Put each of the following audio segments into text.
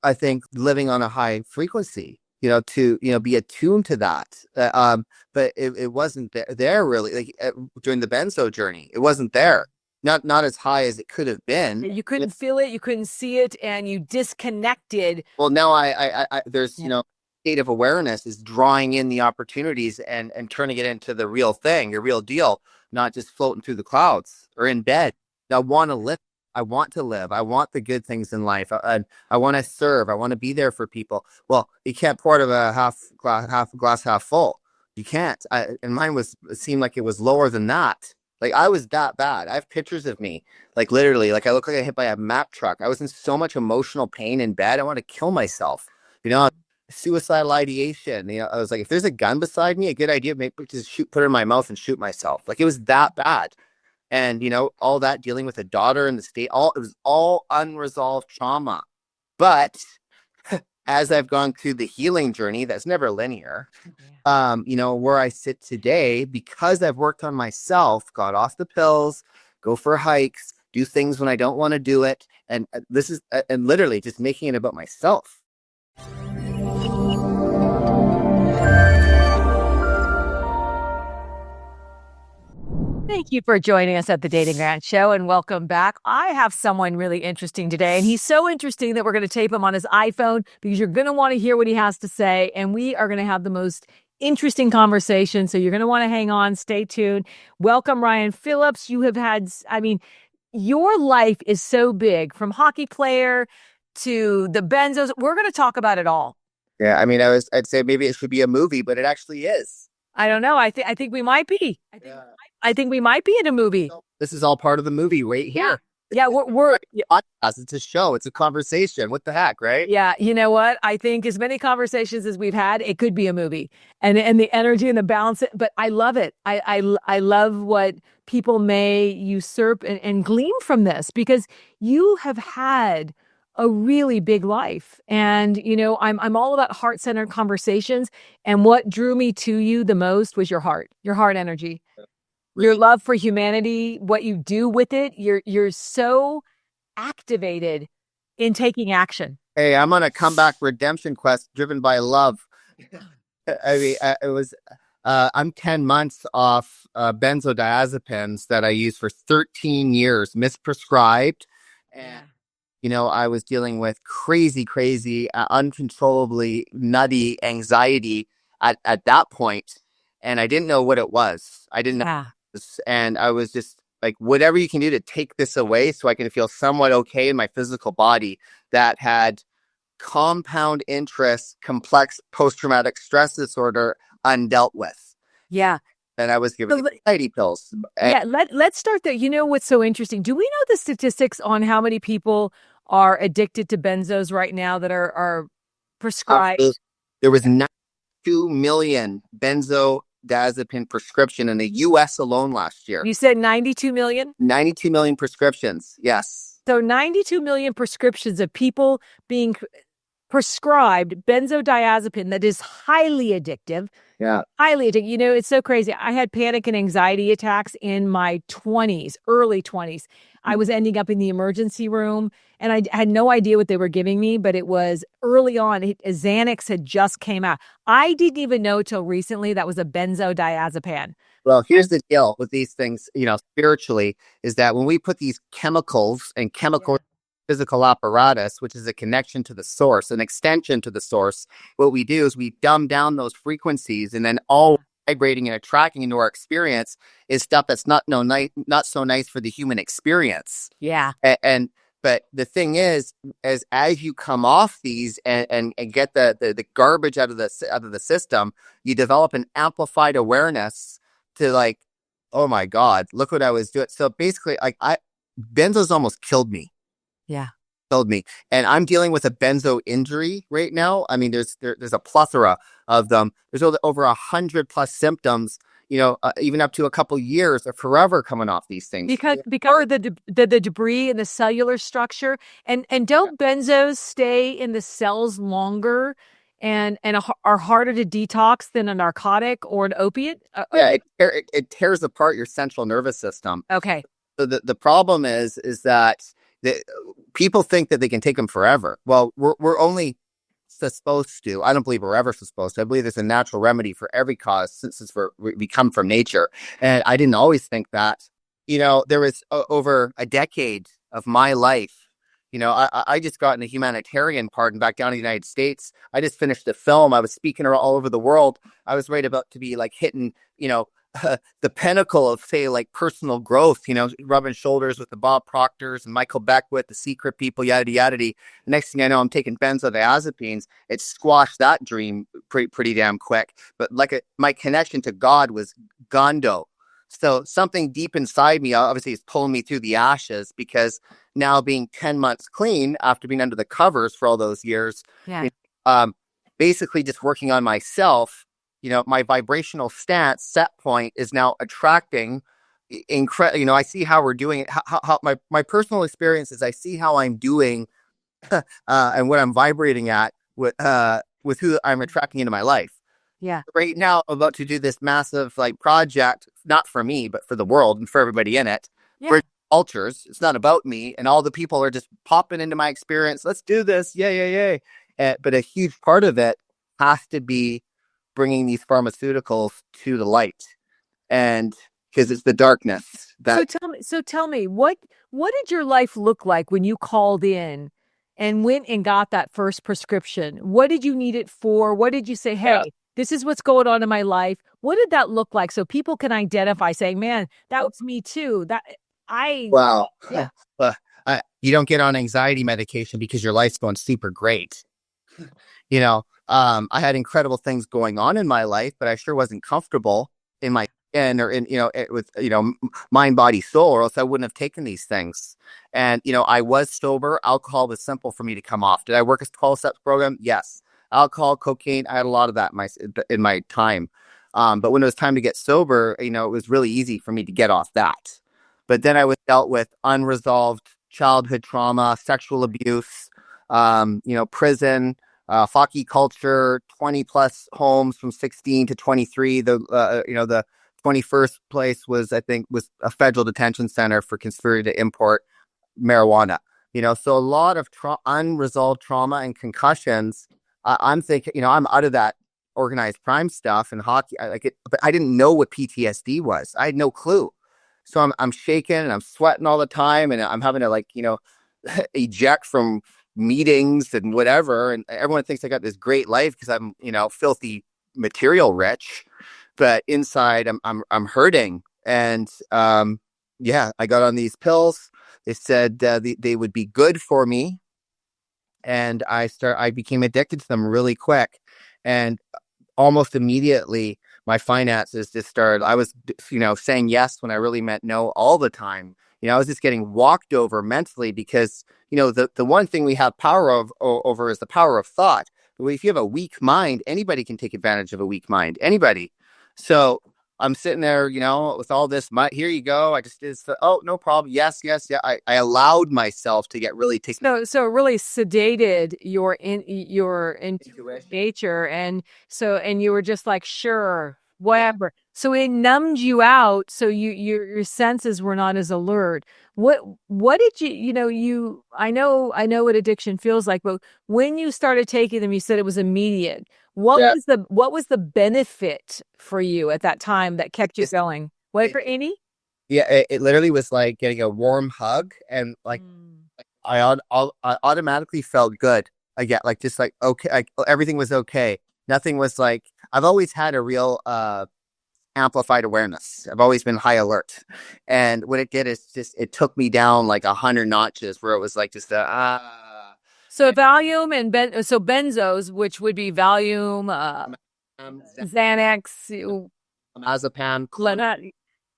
I think living on a high frequency, to, be attuned to that. But it wasn't there really, like during the benzo journey, it wasn't there. Not as high as it could have been. You couldn't feel it, you couldn't see it, and you disconnected. Well, now there's, Yeah. state of awareness is drawing in the opportunities and turning it into the real thing, the real deal, not just floating through the clouds or in bed. I want to live. I want to live. I want the good things in life. I want to serve. I want to be there for people. Well, you can't pour out of a glass half full. You can't. And mine it seemed like it was lower than that. Like I was that bad. I have pictures of me, like literally, like I look like I hit by a Mack truck. I was in so much emotional pain in bed. I want to kill myself. You know, suicidal ideation. I was like, if there's a gun beside me, a good idea, maybe just put it in my mouth and shoot myself. Like it was that bad. And all that dealing with a daughter in the state, it was all unresolved trauma. But as I've gone through the healing journey, that's never linear. Where I sit today, because I've worked on myself, got off the pills, go for hikes, do things when I don't want to do it. And this is, and literally just making it about myself. Thank you for joining us at the Dating Grant Show, and welcome back. I have someone really interesting today, and he's so interesting that we're going to tape him on his iPhone because you're going to want to hear what he has to say, and we are going to have the most interesting conversation, so you're going to want to hang on, stay tuned. Welcome, Ryan Phillips. You have had, your life is so big, from hockey player to the benzos. We're going to talk about it all. Yeah, I'd say maybe it should be a movie, but it actually is. I don't know. I think we might be. I think we might be in a movie. This is all part of the movie right here. Yeah, we're it's a show. It's a conversation. What the heck, right? Yeah, you know what? I think as many conversations as we've had, it could be a movie, and the energy and the balance. But I love it. I love what people may usurp and glean from this, because you have had a really big life, and I'm all about heart-centered conversations. And what drew me to you the most was your heart energy. Your love for humanity, what you do with it. You're so activated in taking action. Hey, I'm on a comeback redemption quest driven by love. I'm 10 months off benzodiazepines that I used for 13 years, misprescribed. And, I was dealing with crazy, uncontrollably nutty anxiety at that point. And I didn't know what it was. I didn't know. And I was just like, whatever you can do to take this away so I can feel somewhat okay in my physical body that had compound interest, complex post-traumatic stress disorder undealt with. Yeah. And I was given anxiety pills. Yeah, let's start there. You know what's so interesting? Do we know the statistics on how many people are addicted to benzos right now that are prescribed? There was 92 million benzodiazepine prescription in the U.S. alone last year. You said 92 million? 92 million prescriptions, yes. So 92 million prescriptions of people being prescribed benzodiazepine that is highly addictive. Yeah. Highly addictive. It's so crazy. I had panic and anxiety attacks in my 20s, early 20s. I was ending up in the emergency room, and I had no idea what they were giving me, but it was early on. Xanax had just came out. I didn't even know till recently that was a benzodiazepine. Well, here's the deal with these things, spiritually, is that when we put these chemicals and physical apparatus, which is a connection to the source, an extension to the source, what we do is we dumb down those frequencies, and then all vibrating and attracting into our experience is stuff that's not so nice for the human experience. Yeah. But the thing is as you come off these and get the garbage out of the system, you develop an amplified awareness to like, oh my God, look what I was doing. So basically, like benzos almost killed me. Yeah. Killed me. And I'm dealing with a benzo injury right now. I mean, there's a plethora of them. There's over 100+ symptoms, even up to a couple years or forever coming off these things. Because the debris in the cellular structure. And don't benzos stay in the cells longer and are harder to detox than a narcotic or an opiate? It tears apart your central nervous system. Okay. So the problem is that The, people think that they can take them forever. Well, we're only supposed to. I don't believe we're ever supposed to. I believe there's a natural remedy for every cause since we come from nature. And I didn't always think that. There was over a decade of my life. I just got in a humanitarian pardon back down in the United States. I just finished a film. I was speaking all over the world. I was right about to be like hitting, the pinnacle of, say, like personal growth, rubbing shoulders with the Bob Proctors and Michael Beckwith, the secret people, yada, yada. The next thing I know, I'm taking benzodiazepines. It squashed that dream pretty damn quick. But my connection to God was gondo. So something deep inside me, obviously, is pulling me through the ashes, because now being 10 months clean after being under the covers for all those years, Yeah. Basically just working on myself, my vibrational stance set point is now attracting incredible. I see how we're doing it. How my personal experience is, I see how I'm doing and what I'm vibrating at with who I'm attracting into my life. Yeah. Right now, I'm about to do this massive project, not for me, but for the world and for everybody in it. Yeah. For cultures, it's not about me, and all the people are just popping into my experience. Let's do this, yay! But a huge part of it has to be bringing these pharmaceuticals to the light, and because it's the darkness that. So tell me, what did your life look like when you called in and went and got that first prescription? What did you need it for? What did you say, hey, this is what's going on in my life? What did that look like, so people can identify, saying, man, that was me too. Wow. Yeah. You don't get on anxiety medication because your life's going super great. I had incredible things going on in my life, but I sure wasn't comfortable in my skin or with mind, body, soul, or else I wouldn't have taken these things. And I was sober. Alcohol was simple for me to come off. Did I work a 12-step program? Yes. Alcohol, cocaine, I had a lot of that in my time. But when it was time to get sober, it was really easy for me to get off that. But then I was dealt with unresolved childhood trauma, sexual abuse, prison, Faki culture, 20 plus homes from 16 to 23. The 21st place was a federal detention center for conspiracy to import marijuana. So a lot of unresolved trauma and concussions. I'm thinking, I'm out of that organized crime stuff and hockey. I like it, but I didn't know what PTSD was. I had no clue. So I'm shaking and I'm sweating all the time, and I'm having to eject from meetings and whatever. And everyone thinks I got this great life because I'm, filthy material rich, but inside I'm hurting. And I got on these pills. They said they would be good for me, and I became addicted to them really quick, and almost immediately my finances just started. I was, saying yes when I really meant no all the time. I was just getting walked over mentally because, the one thing we have power over is the power of thought. But if you have a weak mind, anybody can take advantage of a weak mind. Anybody. So I'm sitting there, with all this. Here you go. I just did. Oh, no problem. Yes. Yeah. I allowed myself to get really taken. So it really sedated your Intuition. nature, and you were just like, sure, whatever. So it numbed you out, so your senses were not as alert. What did you I know what addiction feels like, but when you started taking them, you said it was immediate. What was the benefit for you at that time that kept you going? What for any? Yeah, it literally was like getting a warm hug, and I automatically felt good. I get okay, everything was okay. Nothing was I've always had a real amplified awareness. I've always been high alert, and what it did is it took me down 100 notches, where it was So Valium and benzos, which would be Valium, Xanax, Mazepam,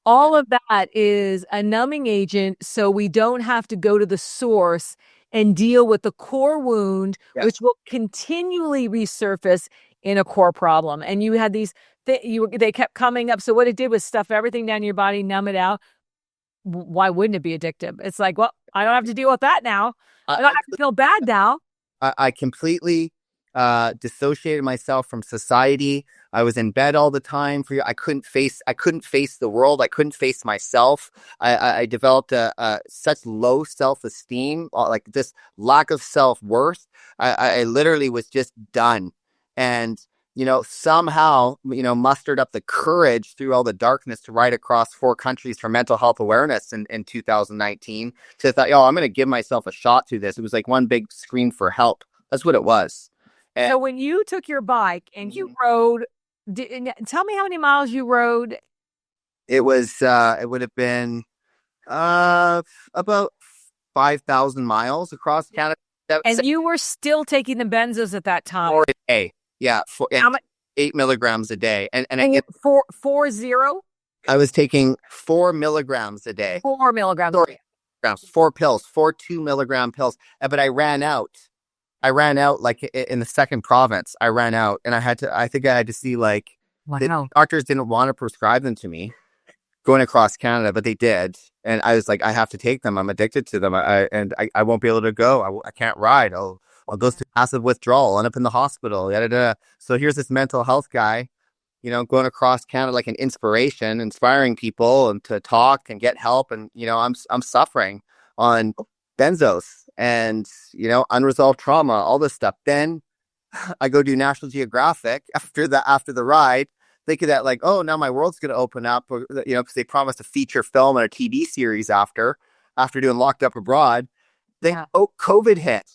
all of that is a numbing agent, so we don't have to go to the source and deal with the core wound, which will continually resurface in a core problem. And you had these, they kept coming up. So what it did was stuff everything down your body, numb it out. Why wouldn't it be addictive? It's well, I don't have to deal with that now. I don't have to feel bad now. I completely dissociated myself from society. I was in bed all the time. I couldn't face the world. I couldn't face myself. I developed such low self-esteem, like this lack of self-worth. I literally was just done. And, somehow, mustered up the courage through all the darkness to ride across 4 countries for mental health awareness in 2019. So I thought, yo, I'm going to give myself a shot through this. It was like one big scream for help. That's what it was. So when you took your bike and you rode, tell me how many miles you rode. It would have been about 5,000 miles across Canada. And you were still taking the benzos at that time. 4 a day. Yeah, How much? 8 milligrams a day. And I And get 4 0? I was taking 4 milligrams a day. 4 milligrams. Sorry, 4 pills, 4 2 milligram pills. But I ran out. Like in the second province. I ran out, and I think I had to see like the doctors didn't want to prescribe them to me going across Canada, but they did. And I was like, I have to take them. I'm addicted to them. I won't be able to go. I can't ride. I'll go through massive withdrawal, end up in the hospital. Yada, yada. So here's this mental health guy, going across Canada like an inspiration, inspiring people and to talk and get help. And, I'm suffering on benzos and, unresolved trauma, all this stuff. Then I go do National Geographic after the ride, thinking that like, oh, now my world's going to open up, because they promised a feature film and a TV series after doing Locked Up Abroad. COVID hit.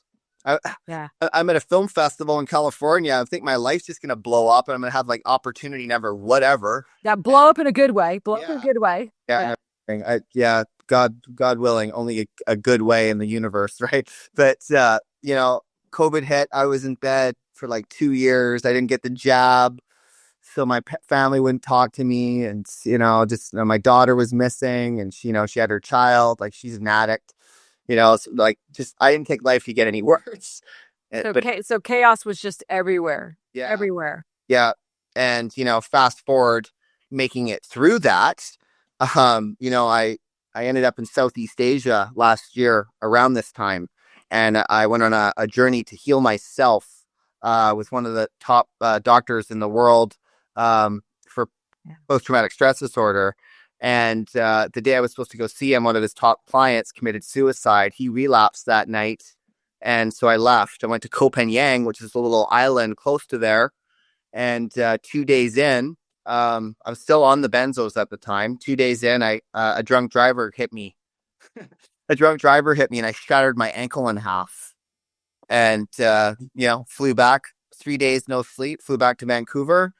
I'm at a film festival in California. I think my life's just going to blow up and I'm going to have like opportunity never, whatever. Yeah. Blow up in a good way. Blow up in a good way. Yeah. God willing, only a good way in the universe. Right. But, COVID hit. I was in bed for like 2 years. I didn't get the jab. So my family wouldn't talk to me. And, my daughter was missing and she had her child, like she's an addict. So like I didn't take life to get any worse. So chaos was just everywhere. Yeah. Everywhere. Yeah. And, fast forward, making it through that, I ended up in Southeast Asia last year around this time. And I went on a journey to heal myself with one of the top doctors in the world for post-traumatic stress disorder. And the day I was supposed to go see him, one of his top clients committed suicide. He relapsed that night. And so I left. I went to Koh Phangan, which is a little island close to there. And 2 days in, I was still on the benzos at the time. 2 days in, a drunk driver hit me. And I shattered my ankle in half. And, flew back 3 days, no sleep, flew back to Vancouver.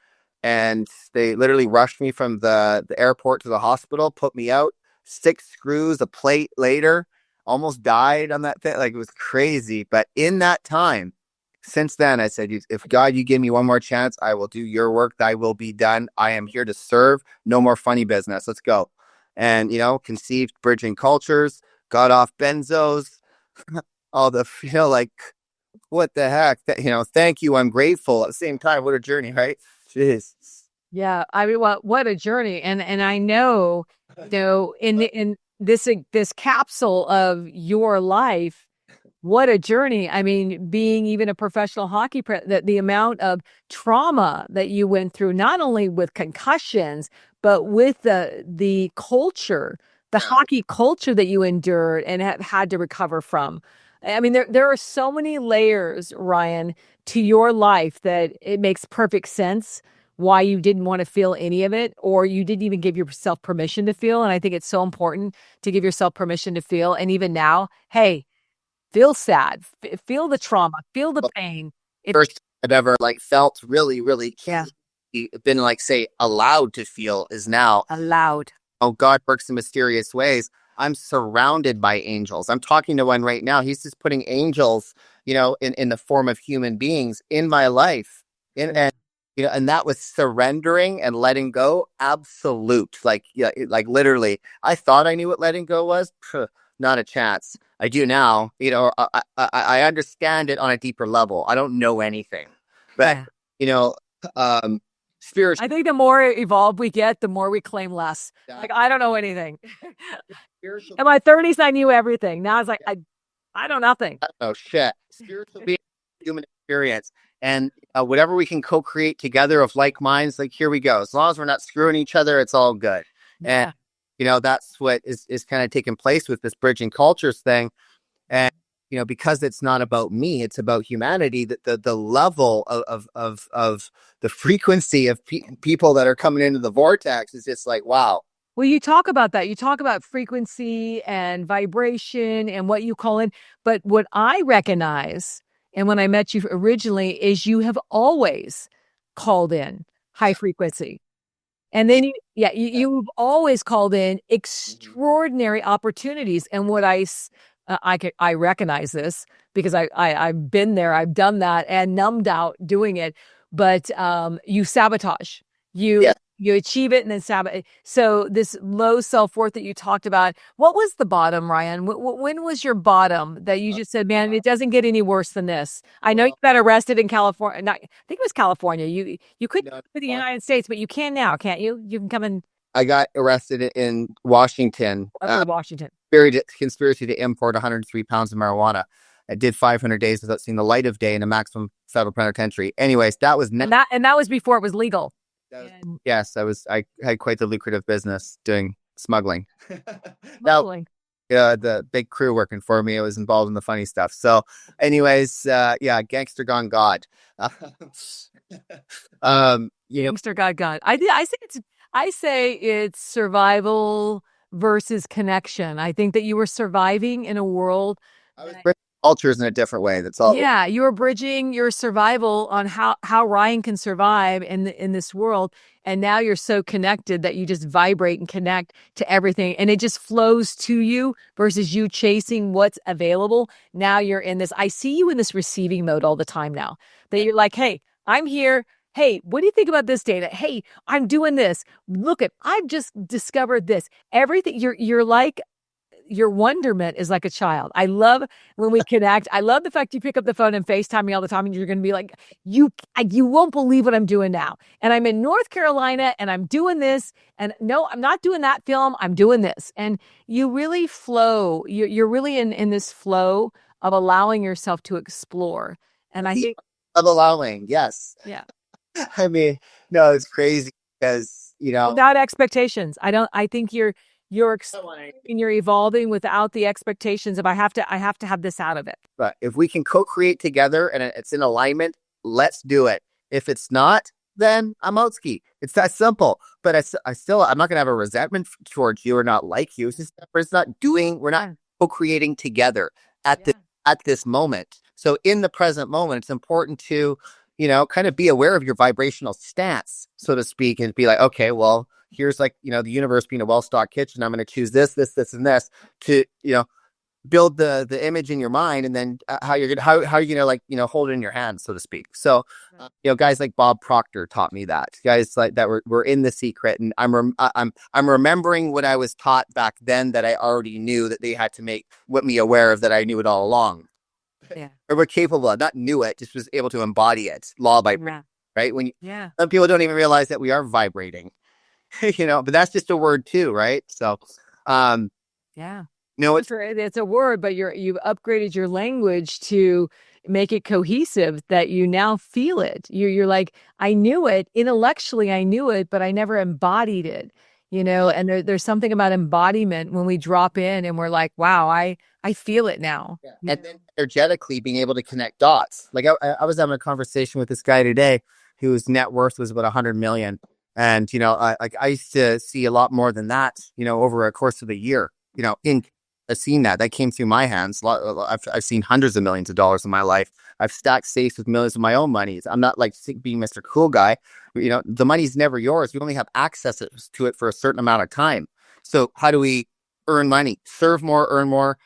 And they literally rushed me from the airport to the hospital, put me out, 6 screws, a plate later, almost died on that thing. Like it was crazy. But in that time, since then, I said, if God, you give me one more chance, I will do your work. Thy will be done. I am here to serve. No more funny business. Let's go. And, conceived Bridging Cultures, got off benzos, all the, like, what the heck? Thank you. I'm grateful. At the same time, what a journey, right? Jeez. Yeah. I mean, what a journey. And I know, in this capsule of your life, what a journey. I mean, being even a professional hockey player, the amount of trauma that you went through, not only with concussions, but with the culture, the hockey culture that you endured and have had to recover from. I mean, there are so many layers, Ryan, to your life that it makes perfect sense why you didn't want to feel any of it, or you didn't even give yourself permission to feel. And I think it's so important to give yourself permission to feel. And even now, hey, feel sad, feel the trauma, feel the pain. First I've ever felt really, really been allowed to feel is now. Allowed. Oh, God works in mysterious ways. I'm surrounded by angels. I'm talking to one right now. He's just putting angels, in the form of human beings in my life. And that was surrendering and letting go. Absolute. Literally, I thought I knew what letting go was. Not a chance. I do now. I understand it on a deeper level. I don't know anything, but spiritual. I think the more evolved we get, the more we claim less. I don't know anything. In my 30s, I knew everything. Now it's I know nothing. Oh shit. Spiritual being, human experience. And whatever we can co-create together of like minds, like here we go. As long as we're not screwing each other, it's all good. And Yeah. that's what is kind of taking place with this bridging cultures thing. And because it's not about me, it's about humanity. That the level of the frequency of people that are coming into the vortex is just like, wow. Well, you talk about that. You talk about frequency and vibration and what you call in. But what I recognize, and when I met you originally, is you have always called in high frequency. And then you've always called in extraordinary opportunities. And what I recognize this because I've been there, I've done that and numbed out doing it. But you sabotage. You achieve it and then sabotage. So this low self-worth that you talked about, what was the bottom, Ryan? When was your bottom that you just said, man, it doesn't get any worse than this? I know you got arrested in California. I think it was California. You couldn't go to the United States, but you can now, can't you? You can come in. I got arrested in Washington. Washington. Conspiracy to import 103 pounds of marijuana. I did 500 days without seeing the light of day in a maximum federal penitentiary. Anyways, that was and that was before it was legal. Yes, I had quite the lucrative business doing smuggling. Smuggling. Now, the big crew working for me, I was involved in the funny stuff. So, anyways, gangster gone God. Gangster God. I say it's survival versus connection. I think that you were surviving in a world. I was bridging cultures in a different way. That's all. Yeah, you were bridging your survival on how Ryan can survive in this world, and now you're so connected that you just vibrate and connect to everything, and it just flows to you versus you chasing what's available. Now you're in this. I see you in this receiving mode all the time now. That you're like, hey, I'm here. Hey, what do you think about this data? Hey, I'm doing this. Look I've just discovered this. Everything you're like. Your wonderment is like a child. I love when we connect. I love the fact you pick up the phone and FaceTime me all the time, and you're going to be like, you won't believe what I'm doing now. And I'm in North Carolina, and I'm doing this. And no, I'm not doing that film. I'm doing this. And you really flow. You're really in this flow of allowing yourself to explore. And I think of allowing, yes. Yeah. I mean, no, it's crazy because without expectations. I think you're evolving without the expectations of I have to have this out of it. But if we can co-create together and it's in alignment, let's do it. If it's not, then I'm out ski. It's that simple. But I'm not gonna have a resentment towards you or not like you. It's just we're not co-creating together at this moment. So in the present moment, it's important to kind of be aware of your vibrational stance, so to speak, and be like, okay, well, here's the universe being a well-stocked kitchen. I'm going to choose this, and this to, build the image in your mind, and then how you're going to hold it in your hand, so to speak. So, guys like Bob Proctor taught me that. Guys like that were in The Secret, and I'm remembering what I was taught back then that I already knew that they had to make me aware of that I knew it all along. Yeah. Or we're capable of, not knew it, just was able to embody it law by right. When some people don't even realize that we are vibrating. But that's just a word too, right? So, it's a word, but you've upgraded your language to make it cohesive that you now feel it. You're like, I knew it intellectually, but I never embodied it. And there's something about embodiment when we drop in and we're like, wow, I feel it now. Yeah. And then energetically being able to connect dots. Like I was having a conversation with this guy today whose net worth was about 100 million. And, I used to see a lot more than that, over a course of a year, I've seen that came through my hands. I've seen hundreds of millions of dollars in my life. I've stacked safes with millions of my own money. I'm not like being Mr. Cool Guy. The money's never yours. You only have access to it for a certain amount of time. So how do we earn money? Serve more, earn more,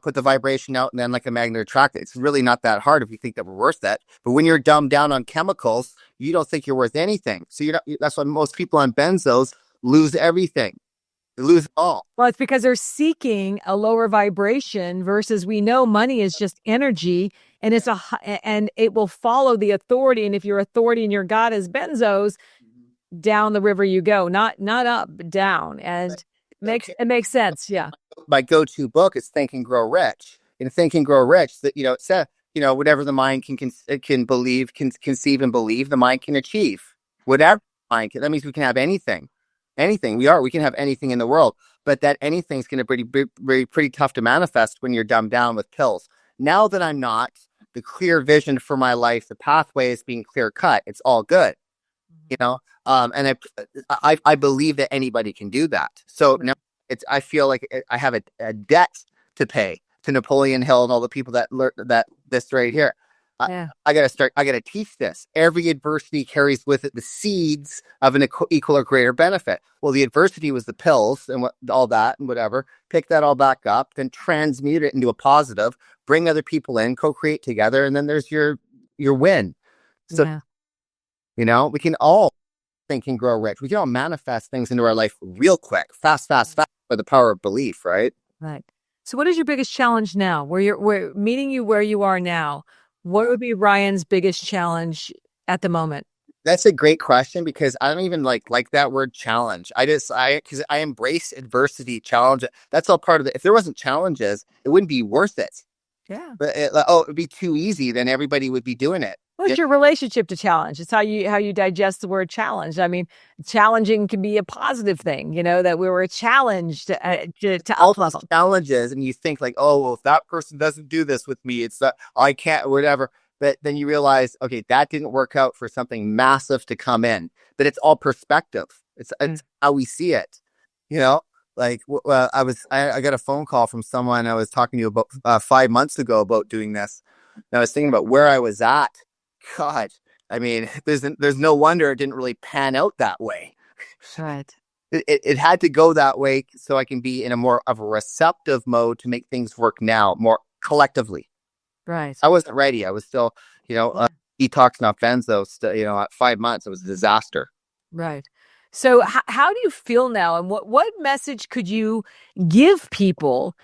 put the vibration out, and then like a magnet attract it. It's really not that hard if you think that we're worth that. But when you're dumbed down on chemicals, you don't think you're worth anything. So that's why most people on benzos lose everything. They lose it all. Well, it's because they're seeking a lower vibration versus we know money is just energy, and and it will follow the authority. And if your authority and your God is benzos, down the river you go, not up, down. And it makes sense. Yeah. My go-to book is Think and Grow Rich. In Think and Grow Rich, that it said whatever the mind can believe, can conceive and believe, the mind can achieve. Whatever mind can, that means we can have anything, we can have anything in the world, but that anything's going to be pretty tough to manifest when you're dumbed down with pills. Now that I'm not, the clear vision for my life, the pathway is being clear cut. It's all good, and I believe that anybody can do that. So now I feel like I have a debt to pay to Napoleon Hill and all the people that learned that this right here. Yeah. I gotta teach this. Every adversity carries with it the seeds of an equal or greater benefit. Well, the adversity was the pills and all that and whatever. Pick that all back up, then transmute it into a positive. Bring other people in, co-create together, and then there's your win. So we can all think and grow rich. We can all manifest things into our life real quick, fast, by the power of belief, right? Right. So what is your biggest challenge now? We're meeting you where you are now. What would be Ryan's biggest challenge at the moment? That's a great question, because I don't even like that word challenge. Because I embrace adversity, challenge. That's all part of it. If there wasn't challenges, it wouldn't be worth it. Yeah. But it would be too easy. Then everybody would be doing it. What's your relationship to challenge? It's how you digest the word challenge. I mean, challenging can be a positive thing, that we were challenged to all level challenges, and you think like, oh, well, if that person doesn't do this with me, it's that I can't, whatever. But then you realize, okay, that didn't work out for something massive to come in. But it's all perspective. It's how we see it. Like I got a phone call from someone I was talking to about 5 months ago about doing this. And I was thinking about where I was at. God, I mean, there's no wonder it didn't really pan out that way. Right. It had to go that way so I can be in a more of a receptive mode to make things work now more collectively. Right. I wasn't ready. I was still, detoxing off benzos. At 5 months, it was a disaster. Right. So how do you feel now? And what message could you give people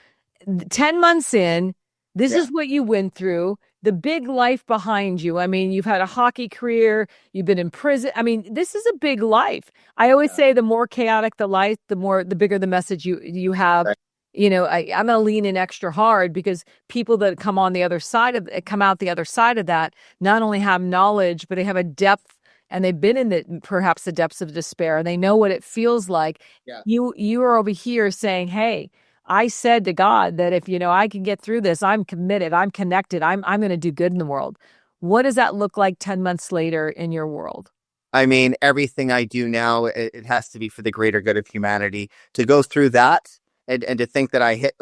10 months in? This is what you went through, the big life behind you. I mean, you've had a hockey career, you've been in prison. I mean, this is a big life. I always say the more chaotic the life, the bigger the message you have. Right. I'm going to lean in extra hard, because people that come out the other side of that not only have knowledge, but they have a depth, and they've been in perhaps the depths of despair, and they know what it feels like. Yeah. You are over here saying, hey, I said to God that if, I can get through this, I'm committed, I'm connected, I'm going to do good in the world. What does that look like 10 months later in your world? I mean, everything I do now, it has to be for the greater good of humanity. To go through that and to think that I hit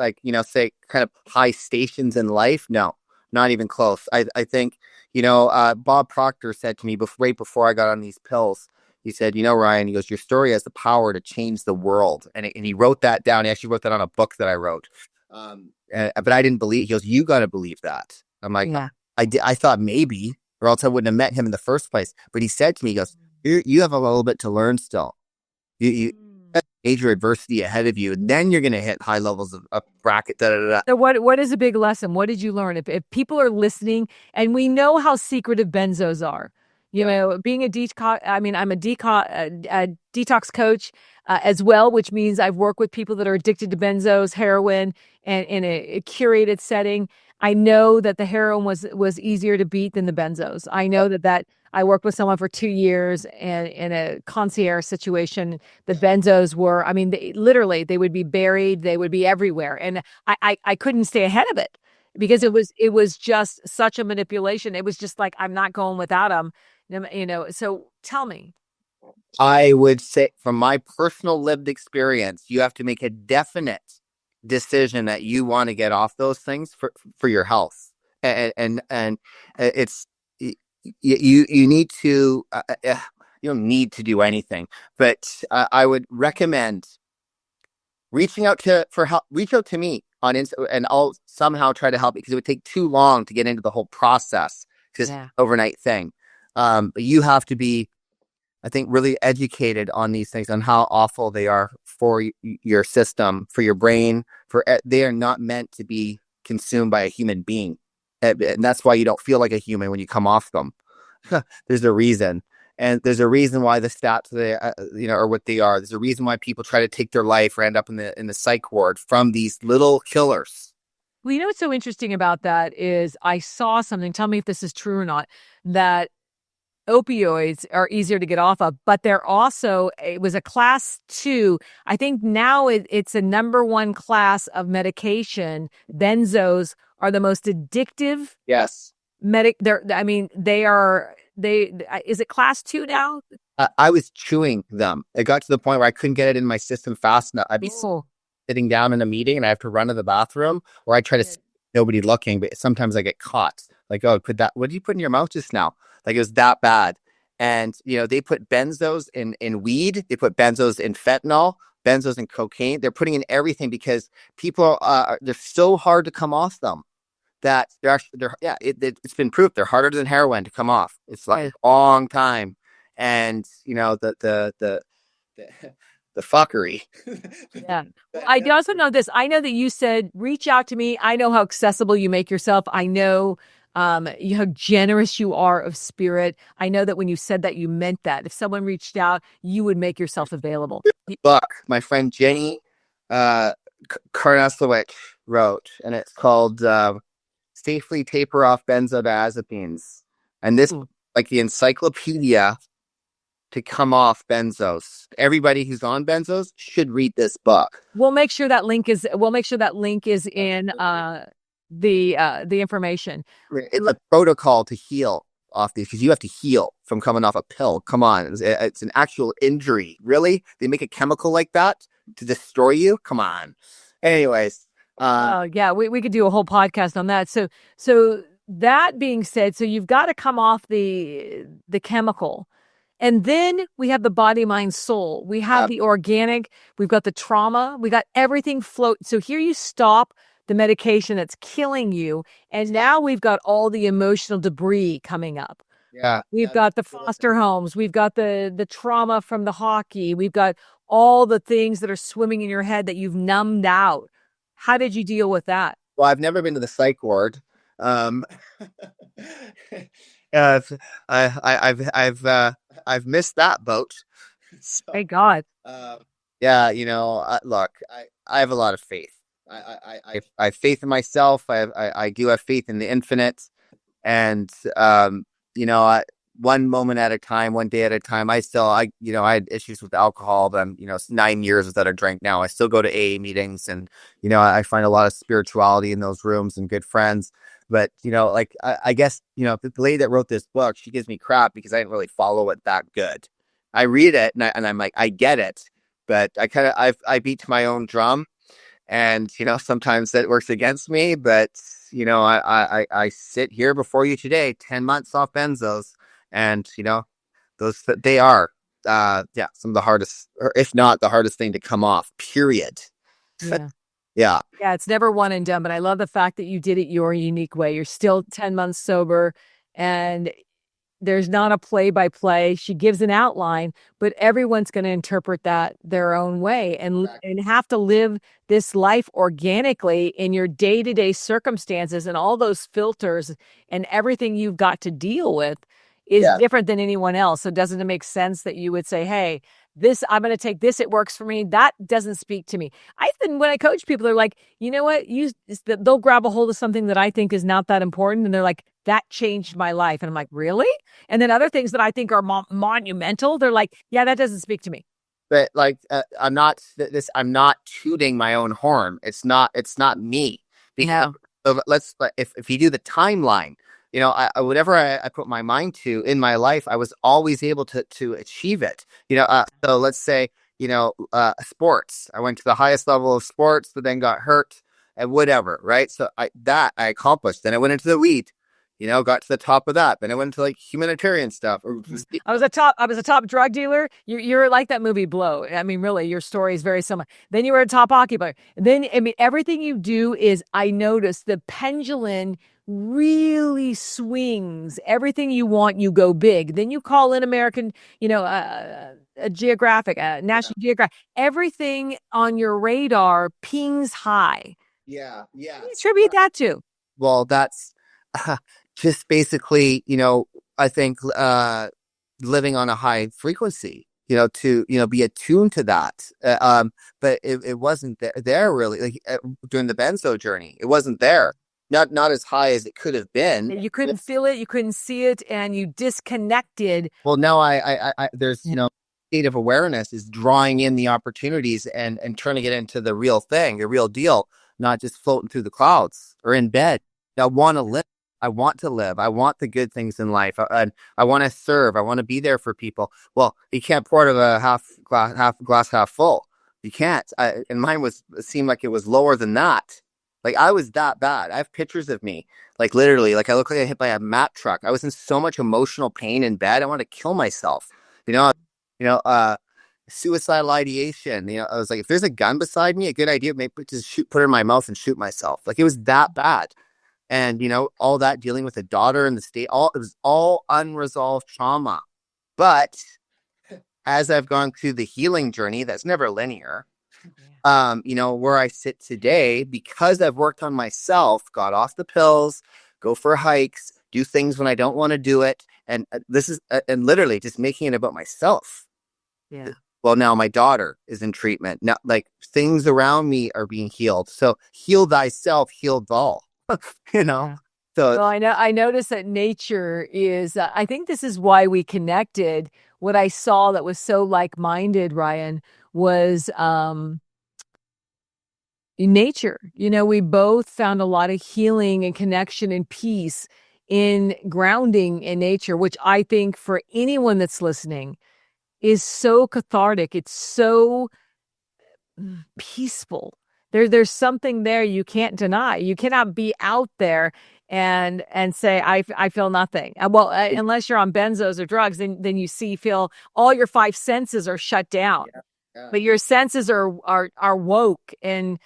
say kind of high stations in life. No, not even close. I think, Bob Proctor said to me right before I got on these pills, he said, Ryan, he goes, your story has the power to change the world. And he wrote that down. He actually wrote that on a book that I wrote. But I didn't believe. He goes, you got to believe that. I'm like, yeah. I thought maybe, or else I wouldn't have met him in the first place. But he said to me, he goes, you have a little bit to learn still. You major adversity ahead of you, and then you're going to hit high levels of bracket. So what is a big lesson? What did you learn? If people are listening, and we know how secretive benzos are. Being a detox, I'm a detox coach as well, which means I've worked with people that are addicted to benzos, heroin, and in a curated setting. I know that the heroin was easier to beat than the benzos. I know that I worked with someone for 2 years, and in a concierge situation, the benzos were, they would be buried, they would be everywhere. And I couldn't stay ahead of it, because it was just such a manipulation. It was just like, I'm not going without them. So tell me. I would say, from my personal lived experience, you have to make a definite decision that you want to get off those things for your health, and it's you need to you don't need to do anything, but I would recommend reaching out for help. Reach out to me on Insta, and I'll somehow try to help, because it would take too long to get into the whole process, because it's an overnight thing. But you have to be, I think, really educated on these things, on how awful they are for your system, for your brain. They are not meant to be consumed by a human being, and that's why you don't feel like a human when you come off them. There's a reason, and there's a reason why the stats are what they are. There's a reason why people try to take their life or end up in the psych ward from these little killers. Well, you know what's so interesting about that is I saw something, tell me if this is true or not, that opioids are easier to get off of, but they're also, it was a class 2. I think now it's a number 1 class of medication. Benzos are the most addictive Yes. they're, I mean, they is it class 2 now? I was chewing them. It got to the point where I couldn't get it in my system fast enough. I'd be Oh, sitting down in a meeting and I have to run to the bathroom, or I try to yeah. nobody looking, but sometimes I get caught. Like, oh, what did you put in your mouth just now? Like, it was that bad. And, they put benzos in weed. They put benzos in fentanyl, benzos in cocaine. They're putting in everything because people they're so hard to come off them that it's been proved they're harder than heroin to come off. It's like a long time. And, the, the fuckery. Yeah. Well, I also know this. I know that you said, reach out to me. I know how accessible you make yourself. I know how generous you are of spirit. I know that when you said that, you meant that. If someone reached out, you would make yourself available. Book my friend Jenny Karnaslowicz wrote, and it's called Safely Taper Off Benzodiazepines. And this, like the encyclopedia to come off benzos. Everybody who's on benzos should read this book. We'll make sure that link is in the information. It's a protocol to heal off these, because you have to heal from coming off a pill. Come on. It's an actual injury. Really? They make a chemical like that to destroy you? Come on. Anyways. Yeah, we could do a whole podcast on that. So that being said, so you've got to come off the chemical. And then we have the body, mind, soul. We have the organic. We've got the trauma. We got everything float. So here you stop the medication that's killing you. And now we've got all the emotional debris coming up. Yeah. We've got the foster homes. We've got the trauma from the hockey. We've got all the things that are swimming in your head that you've numbed out. How did you deal with that? Well, I've never been to the psych ward. I've missed that boat. So, Thank God. Yeah, look, I have a lot of faith. I have faith in myself. I do have faith in the infinite, and one moment at a time, one day at a time. I had issues with alcohol, but I'm 9 years without a drink now. I still go to AA meetings, and I find a lot of spirituality in those rooms and good friends. But I guess the lady that wrote this book, she gives me crap because I didn't really follow it that good. I read it and I'm like, I get it, but I beat to my own drum, and sometimes that works against me. But I sit here before you today, 10 months off benzos, and those they are some of the hardest, or if not the hardest thing to come off. Period. Yeah. Yeah. Yeah, it's never one and done, but I love the fact that you did it your unique way. You're still 10 months sober, and there's not a play-by-play. She gives an outline, but everyone's going to interpret that their own way and have to live this life organically in your day-to-day circumstances, and all those filters and everything you've got to deal with is different than anyone else. So doesn't it make sense that you would say, hey, I'm going to take this. It works for me. That doesn't speak to me. When I coach people, they're like, you know what? They'll grab a hold of something that I think is not that important. And they're like, that changed my life. And I'm like, really? And then other things that I think are monumental, they're like, yeah, that doesn't speak to me. But I'm not tooting my own horn. It's not me. Because if you do the timeline, whatever I put my mind to in my life, I was always able to achieve it. So let's say, sports. I went to the highest level of sports, but then got hurt and whatever, right? So I accomplished. Then I went into the weed, got to the top of that. Then I went into like humanitarian stuff. I was a top drug dealer. You're like that movie Blow. I mean, really, your story is very similar. Then you were a top hockey player. Then, I mean, everything you do is, I noticed the pendulum really swings. Everything you want, you go big. Then you call in American, a Geographic, National Geographic. Everything on your radar pings high. Yeah. What do you attribute that to? Well, that's just basically, I think living on a high frequency. to, be attuned to that. But it wasn't there really, like during the benzo journey, it wasn't there. Not as high as it could have been. You couldn't feel it, you couldn't see it, and you disconnected. Well, now there's, state of awareness is drawing in the opportunities and turning it into the real thing, the real deal, not just floating through the clouds or in bed. I want to live. I want to live. I want the good things in life. I want to serve. I want to be there for people. Well, you can't pour out of a half full. You can't. And mine seemed like it was lower than that. Like I was that bad. I have pictures of me, like literally, like I look like I hit by a Mack truck. I was in so much emotional pain in bed. I wanted to kill myself. You know, you know, uh, suicidal ideation. I was like, if there's a gun beside me, a good idea, maybe just put it in my mouth and shoot myself. Like it was that bad. And, all that dealing with a daughter in the state, it was all unresolved trauma. But as I've gone through the healing journey, that's never linear. Where I sit today, because I've worked on myself, got off the pills, go for hikes, do things when I don't want to do it. And and literally just making it about myself. Yeah. Well, now my daughter is in treatment. Now, like things around me are being healed. So heal thyself, heal all. So Well, I noticed that nature is, I think this is why we connected. What I saw that was so like-minded, Ryan, was nature. We both found a lot of healing and connection and peace in grounding in nature, which I think for anyone that's listening is so cathartic. It's so peaceful. There's something there you can't deny. You cannot be out there and say I feel nothing. Well, unless you're on benzos or drugs, then you feel all your five senses are shut down. Yeah. Yeah. But your senses are woke, and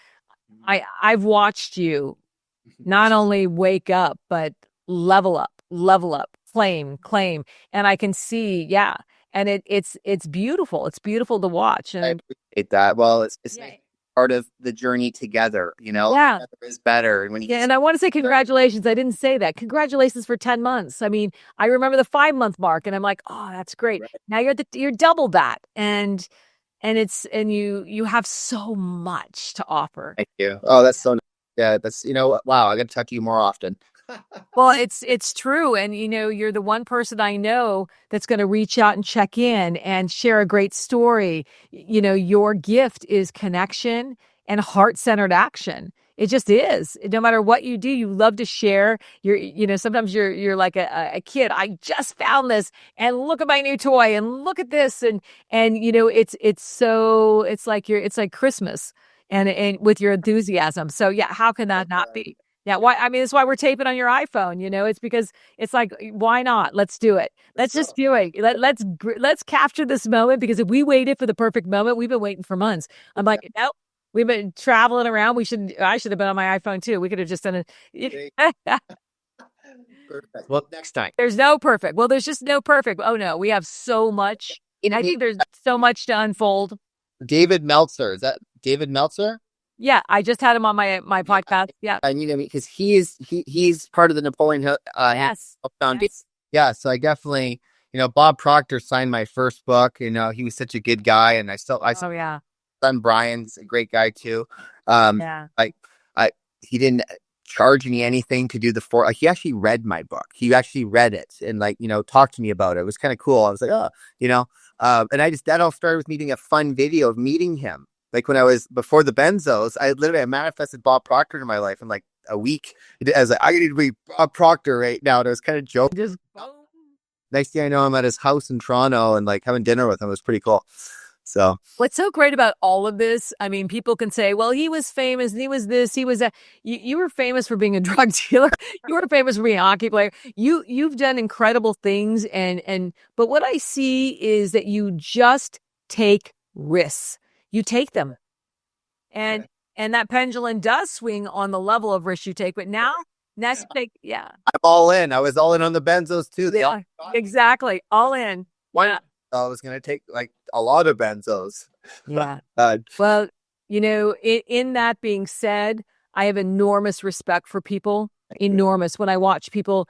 I've watched you not only wake up but level up, claim, and I can see, yeah. And it's beautiful. It's beautiful to watch. And I appreciate that. Well, it's yeah. part of the journey together, Yeah. Together is better. And And I want to say congratulations. I didn't say that. Congratulations for 10 months. I mean, I remember the 5-month mark, and I'm like, oh, that's great. Right. Now you're double that. And you have so much to offer. Thank you. Oh, that's so nice. Yeah, that's, wow, I got to talk to you more often. Well, it's true. And, you're the one person I know that's going to reach out and check in and share a great story. Your gift is connection and heart-centered action. It just is. No matter what you do, you love to share. Sometimes you're like a kid. I just found this, and look at my new toy, and look at this, and it's like Christmas, and with your enthusiasm. So yeah, how can that not be? Yeah, why? I mean, that's why we're taping on your iPhone. It's because it's like, why not? Let's do it. Let's just do it. Let's capture this moment, because if we waited for the perfect moment, we've been waiting for months. I'm like, nope. We've been traveling around. I should have been on my iPhone too. We could have just done it. Perfect. Well, next time. There's no perfect. Well, there's just no perfect. Oh no, we have so much. I think there's so much to unfold. David Meltzer. Is that David Meltzer? Yeah, I just had him on my podcast. Yeah, I need him because he's part of the Napoleon Hill yes. Foundation. Yes. Yeah, so I definitely, Bob Proctor signed my first book. He was such a good guy, and oh yeah. Son Brian's a great guy too. Yeah. He didn't charge me anything to do he actually read my book. He actually read it and talked to me about it. It was kind of cool. I was like, oh, and that all started with me doing a fun video of meeting him. Like when I was before the benzos, I manifested Bob Proctor in my life in like a week. I was like, I need to be Bob Proctor right now. And it was kind of joke. Just next thing I know, I'm at his house in Toronto and like having dinner with him. It was pretty cool. So what's so great about all of this? I mean, people can say, well, he was famous and he was this, he was that. You were famous for being a drug dealer. You were famous for being a hockey player. You've done incredible things. But what I see is that you just take risks. You take them. And that pendulum does swing on the level of risk you take. But now you take, yeah. I'm all in. I was all in on the benzos too. Yeah, exactly. All in. Yeah. I was going to take like a lot of benzos. Yeah. Well, in that being said, I have enormous respect for people. Enormous. When I watch people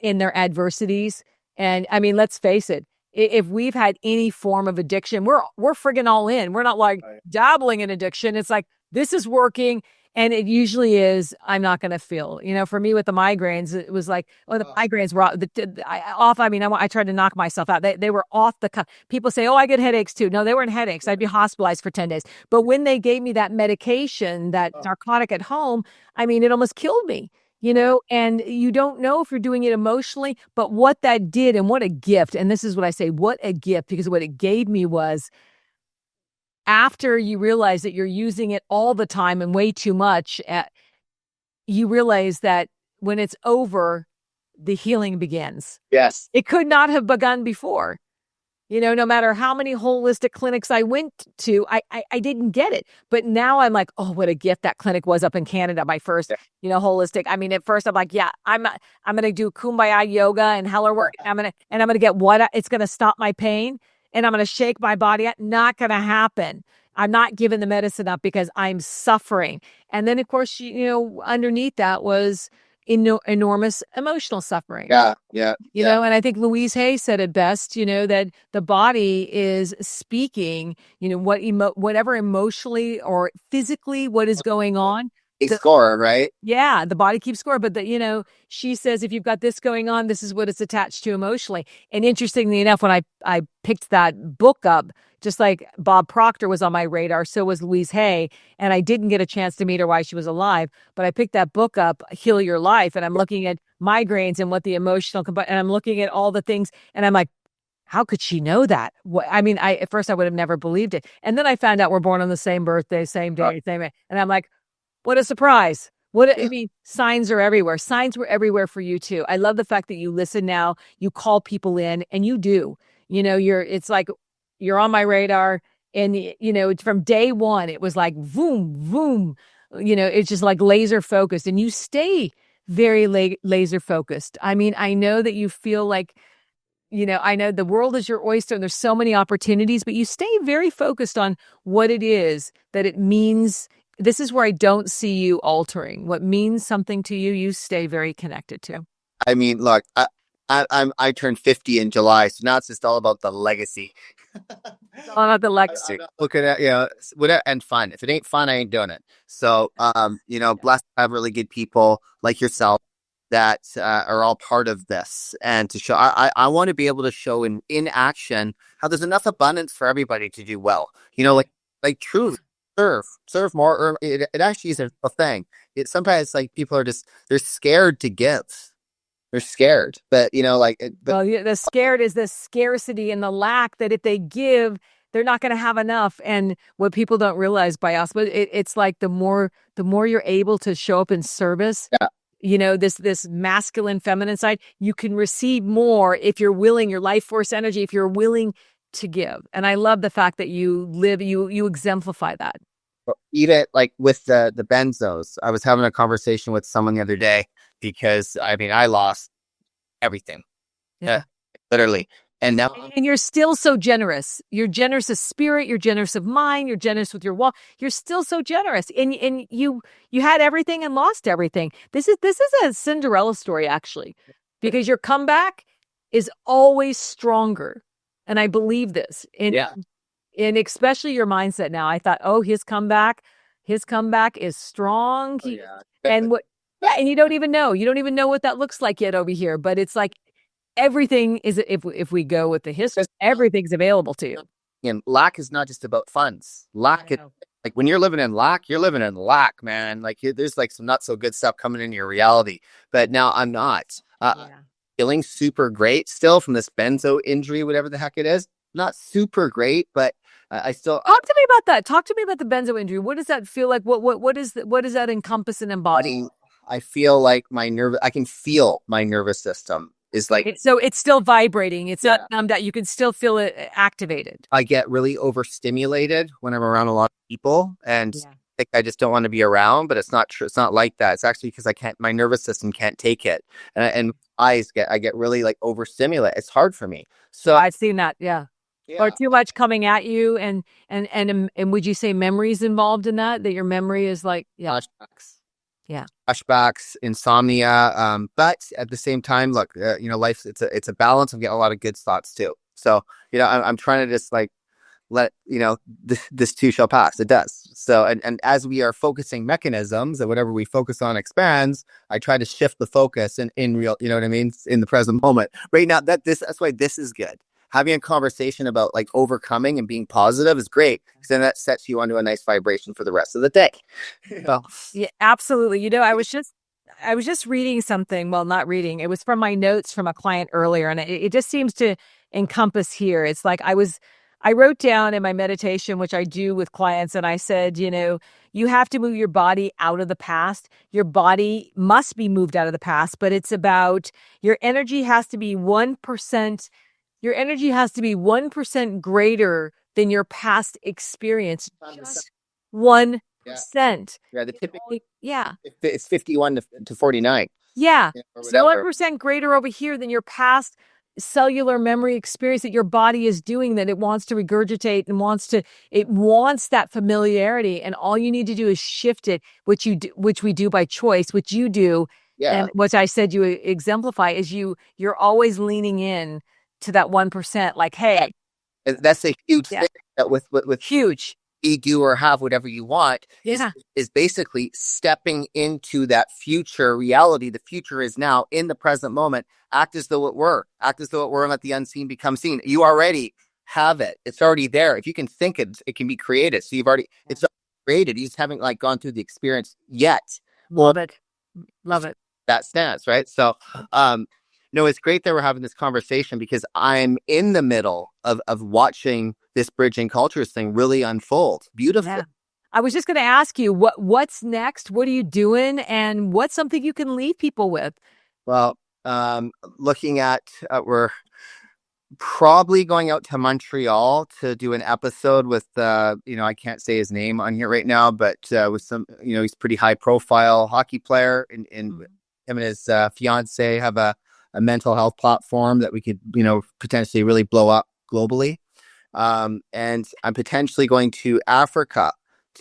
in their adversities. And I mean, let's face it, if we've had any form of addiction, we're friggin' all in. We're not like dabbling in addiction. It's like, this is working. And it usually is, I'm not going to feel, for me with the migraines, it was like, oh, the migraines were off. I mean, I tried to knock myself out. They were off the cuff. People say, oh, I get headaches too. No, they weren't headaches. I'd be hospitalized for 10 days. But when they gave me that medication, that narcotic at home, I mean, it almost killed me. And you don't know if you're doing it emotionally, but what that did, and what a gift. And this is what I say, what a gift, because what it gave me was, after you realize that you're using it all the time and way too much, you realize that when it's over, the healing begins. Yes. It could not have begun before. No matter how many holistic clinics I went to, I didn't get it. But now I'm like, oh, what a gift that clinic was up in Canada. My first, holistic. I mean, at first I'm like, yeah, I'm going to do kumbaya yoga and heller work. I'm going to get it's going to stop my pain. And I'm going to shake my body. Not going to happen. I'm not giving the medicine up because I'm suffering. And then, of course, underneath that was enormous emotional suffering. Yeah. And I think Louise Hay said it best, that the body is speaking, whatever emotionally or physically what is going on. Score, right? Yeah, the body keeps score. But she says, if you've got this going on, this is what it's attached to emotionally. And interestingly enough, when I picked that book up, just like Bob Proctor was on my radar, so was Louise Hay. And I didn't get a chance to meet her while she was alive. But I picked that book up, Heal Your Life, and I'm looking at migraines and what the emotional, and I'm looking at all the things, and I'm like, how could she know that? I mean, at first I would have never believed it. And then I found out we're born on the same birthday, same day, same day. And I'm like, what a surprise. I mean, signs are everywhere. Signs were everywhere for you too. I love the fact that you listen now, you call people in, and you do. It's like you're on my radar, and from day one, it was like boom, boom. It's just like laser focused, and you stay very laser focused. I mean, I know that you feel like, I know the world is your oyster and there's so many opportunities, but you stay very focused on what it is that it means. This is where I don't see you altering. What means something to you, you stay very connected to. I mean, look, I turned 50 in July, so now it's just all about the legacy. It's all about the legacy. Look at that, whatever, and fun. If it ain't fun, I ain't doing it. So, blessed to have really good people like yourself that are all part of this, and to show. I want to be able to show in action how there's enough abundance for everybody to do well. Like truly. Serve more, or it actually is a thing. Sometimes like people are they're scared to give. They're scared, but the scared is the scarcity and the lack, that if they give, they're not going to have enough. And what people don't realize by us, but it's like the more you're able to show up in service, this masculine, feminine side, you can receive more if you're willing, your life force energy, if you're willing to give. And I love the fact that you exemplify that. Eat it like with the benzos. I was having a conversation with someone the other day, because I lost everything. Yeah. Literally. And now you're still so generous. You're generous of spirit, you're generous of mind, you're generous with your walk. You're still so generous. And you had everything and lost everything. This is a Cinderella story, actually, because your comeback is always stronger. And I believe this. And especially your mindset now. I thought, oh, his comeback is strong. And you don't even know. You don't even know what that looks like yet over here. But it's like everything is, if we go with the history, everything's available to you. And lack is not just about funds. Lack is like when you're living in lack, man. Like there's like some not so good stuff coming into your reality. But now I'm not. Feeling super great still from this benzo injury, whatever the heck it is. Not super great, but I still talk to me about that. Talk to me about the benzo injury. What does that feel like? What does that encompass and embody? I feel like I can feel my nervous system is like so it's still vibrating. It's not numbed out. You can still feel it activated. I get really overstimulated when I'm around a lot of people, and I just don't want to be around. But it's not true. It's not like that. It's actually because my nervous system can't take it, and I get really like overstimulated. It's hard for me. So I've seen that. Yeah. Or too much coming at you, and would you say memories involved in that your memory is like flashbacks, insomnia, but at the same time, look, life it's a balance of getting a lot of good thoughts too. So, I'm trying to just like let this too shall pass. It does. So, and as we are focusing mechanisms, that whatever we focus on expands, I try to shift the focus in real, you know what I mean, in the present moment. Right now, that's why this is good. Having a conversation about like overcoming and being positive is great, because then that sets you onto a nice vibration for the rest of the day. Well, Yeah, absolutely. I was just reading something. Well, not reading. It was from my notes from a client earlier, and it just seems to encompass here. It's like I wrote down in my meditation, which I do with clients, and I said, you have to move your body out of the past. Your body must be moved out of the past, but it's about your energy has to be 1%. Your energy has to be 1% greater than your past experience. Just 1%. yeah, the typical, Yeah. it's 51 to 49. Yeah. Or So whatever. 1% greater over here than your past cellular memory experience that your body is doing, that it wants to regurgitate and it wants that familiarity. And all you need to do is shift it, which we do by choice, which you do. Yeah. And what I said you exemplify is you're always leaning in to that 1%. Like, hey, And that's a huge yeah, thing that with huge. you do or have whatever you want Yeah. is basically stepping into that future reality. The future is now in the present moment. Act as though it were. Act as though it were, and let the unseen become seen. You already have it. It's already there. If you can think it, it can be created. So it's already created. You just haven't like gone through the experience yet. Love it. Love it. That stance, right? So, no, it's great that we're having this conversation, because I'm in the middle of watching this bridging cultures thing really unfold. Beautiful. Yeah. I was just going to ask you what's next? What are you doing? And what's something you can leave people with? Well, looking at we're probably going out to Montreal to do an episode with I can't say his name on here right now, but with some, he's pretty high profile hockey player, and him and his fiance have a mental health platform that we could potentially really blow up globally. And I'm potentially going to Africa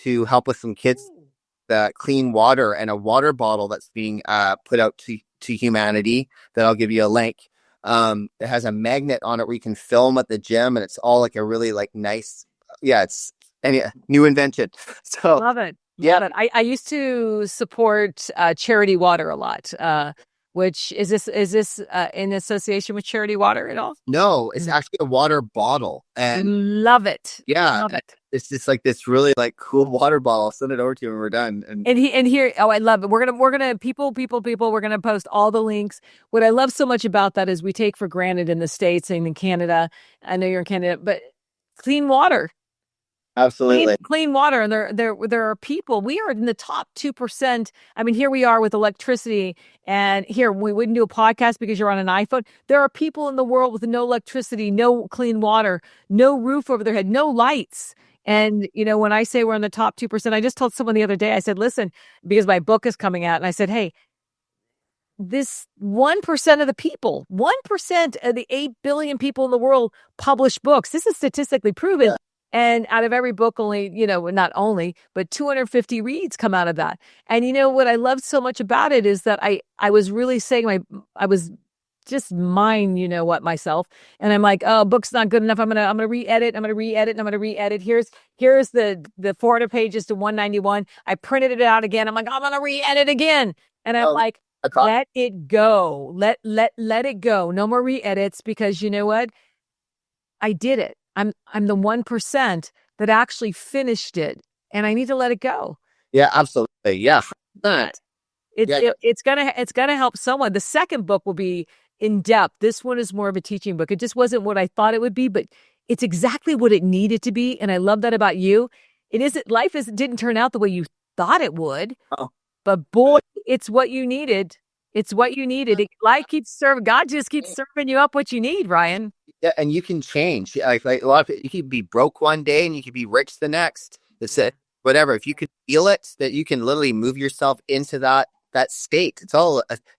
to help with some kids clean water, and a water bottle that's being put out to humanity that I'll give you a link. It has a magnet on it where you can film at the gym, and it's all like a really like nice, it's any new invention. So Love it. yeah. Love it. I used to support Charity Water a lot. Which is this in association with Charity Water at all? No, it's actually a water bottle, and love it. yeah, Love it. it's just like this really like cool water bottle. I'll send it over to you when we're done. And here, oh, I love it. We're gonna people. We're gonna post all the links. What I love so much about that is we take for granted in the States and in Canada. I know you're in Canada, but clean water. Absolutely. Clean water. And there are people, we are in the top 2%. I mean, here we are with electricity, and here we wouldn't do a podcast because you're on an iPhone. There are people in the world with no electricity, no clean water, no roof over their head, no lights. And, when I say we're in the top 2%, I just told someone the other day, I said, listen, because my book is coming out, and I said, hey, this 1% of the people, 1% of the 8 billion people in the world publish books. This is statistically proven. And out of every book, only, not only, but 250 reads come out of that. And what I loved so much about it is that I was really saying I was just myself. And I'm like, oh, book's not good enough. I'm gonna re-edit. I'm gonna re-edit. Here's the 400 pages to 191. I printed it out again. I'm like, I'm gonna re-edit again. And I'm like, let it go. Let it go. No more re-edits, because you know what? I did it. I'm the 1% that actually finished it, and I need to let it go. Yeah, absolutely. Yeah. It's gonna help someone. The second book will be in depth. This one is more of a teaching book. It just wasn't what I thought it would be, but it's exactly what it needed to be. And I love that about you. Life didn't turn out the way you thought it would, but boy, it's what you needed. It's what you needed. Life keeps serving. God just keeps serving you up what you need, Ryan. Yeah, and you can change. Like a lot of you could be broke one day and you could be rich the next. That's it. Whatever. If you could feel it, that you can literally move yourself into that state.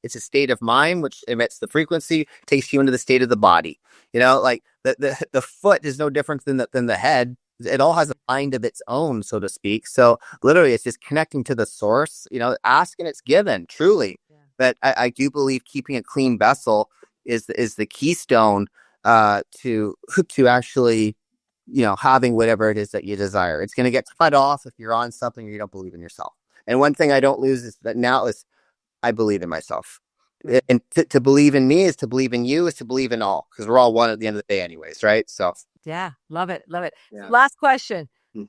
It's a state of mind which emits the frequency, takes you into the state of the body. Like the foot is no different than the head. It all has a mind of its own, so to speak. So literally, it's just connecting to the source. Ask and it's given. Truly, but I do believe keeping a clean vessel is the keystone to actually, having whatever it is that you desire. It's going to get cut off if you're on something or you don't believe in yourself. And one thing I don't lose is that now is I believe in myself. And to believe in me is to believe in you, is to believe in all, because we're all one at the end of the day anyways, right? So Yeah, love it, love it. yeah. Last question. Mm.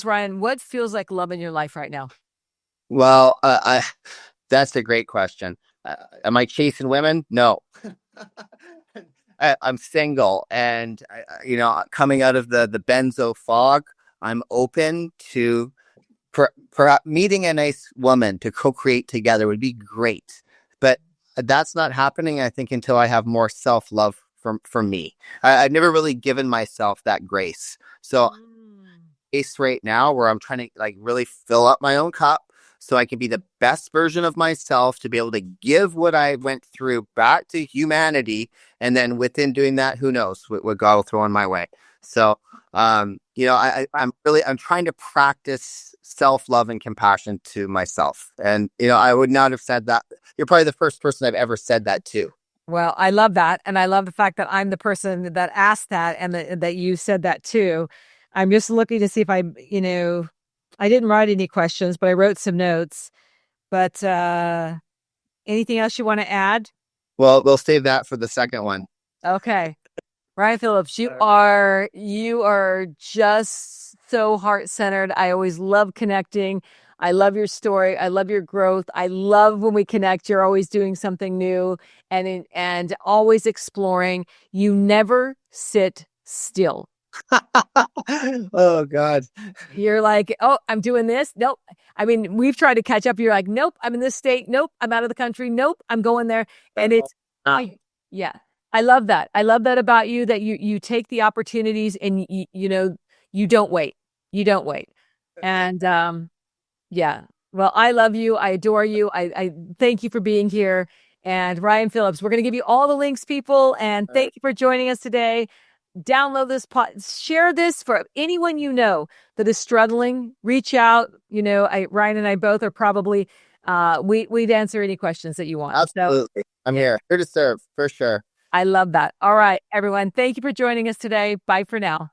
Ryan, what feels like love in your life right now? Well, that's a great question. Am I chasing women? No. I'm single, and coming out of the benzo fog, I'm open to perhaps meeting a nice woman to co-create together would be great, but that's not happening, I think, until I have more self-love from me. I've never really given myself that grace, so pace right now where I'm trying to like really fill up my own cup so I can be the best version of myself to be able to give what I went through back to humanity. And then within doing that, who knows what God will throw in my way. So, I'm trying to practice self-love and compassion to myself. And, I would not have said that. You're probably the first person I've ever said that to. Well, I love that. And I love the fact that I'm the person that asked that and that you said that too. I'm just looking to see if I didn't write any questions, but I wrote some notes. But anything else you want to add? Well, we'll save that for the second one. Okay. Ryan Phillips, you are just so heart-centered. I always love connecting. I love your story. I love your growth. I love when we connect. You're always doing something new and always exploring. You never sit still. Oh God. You're like, oh, I'm doing this. Nope. I mean, we've tried to catch up. You're like, nope, I'm in this state. Nope, I'm out of the country. Nope, I'm going there. And it's, yeah, I love that. I love that about you, that you take the opportunities and you don't wait. You don't wait. And yeah, well, I love you. I adore you. I thank you for being here. And Ryan Phillips, we're going to give you all the links, people. And thank you for joining us today. Download this share this for anyone you know that is struggling. Reach out. Ryan and I both are probably we'd answer any questions that you want. Absolutely. So, I'm here to serve for sure. I love that. All right, everyone. Thank you for joining us today. Bye for now.